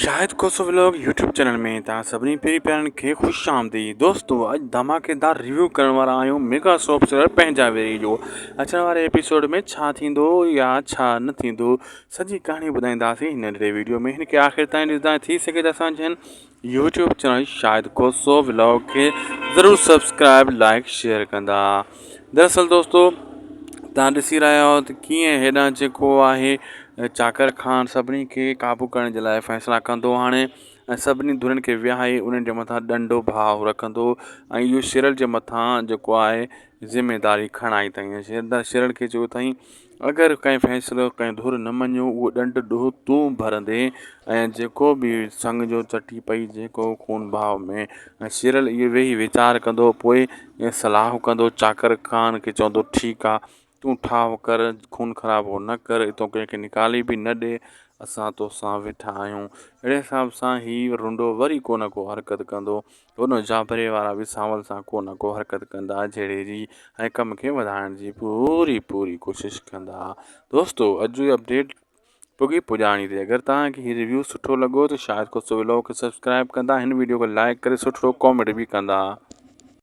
शायद कोसो vlog YouTube channel में तव्हां सभिनी पहिरीं प्यारनि खे ख़ुशि आमदीद। दोस्तों अॼु धमाकेदार रिव्यू करण वारा आहियूं मेगा सोप सीरियल पंहिंजा वेरी जो। अचण वारे एपिसोड में छा थींदो या छा न थींदो सॼी कहाणी ॿुधाईंदासीं हिन नंढिड़े वीडियो में। हिनखे आख़िर ताईं ॾिसंदा थी सघे त असांजे यूट्यूब चैनल शायद कोसो व्लॉग खे ज़रूरु सब्सक्राइब लाइक शेयर कंदा। दरअसल दोस्तों तव्हां ॾिसी रहिया आहियो त कीअं हेॾां जेको आहे चाकर खान सभिनी खे क़ाबू करण जे लाइ फ़ैसिला कंदो हाणे ऐं सभिनी धुरनि खे विहाए उन्हनि जे मथां ॾंडो भाव रखंदो ऐं इहो शिरल जे मथां जेको आहे ज़िमेदारी खणाई अथई। शिरल खे चयो अथई अगरि कंहिं फ़ैसिलो कंहिं धुर न मञियो उहो ॾंड ॾोह तूं भरंदे ऐं जेको बि संग जो चटी पई जेको खून भाव में ऐं शिरल इहो वेही वीचार कंदो पोइ सलाहु कंदो चाकर खान खे चवंदो ठीकु आहे तूं ठाह कर खून ख़राबो न कर हितां कंहिंखे निकाली बि न ॾे असां तोसां वेठा आहियूं। अहिड़े हिसाब सां हीउ रुंडो वरी को न को हरकत कंदो हुन जाबरे वारा बि सांवल सां को न को हरकत कंदा जहिड़े जी ऐं कम खे वधाइण जी पूरी कोशिशि कंदा। दोस्तों अॼु जी अपडेट पुगी पुॼाणी ते अगरि तव्हांखे हीउ रिव्यू सुठो लॻो त शायदि कोसो व्लॉग खे सब्सक्राइब कंदा हिन वीडियो खे लाइक करे सुठो कॉमेंट बि कंदा।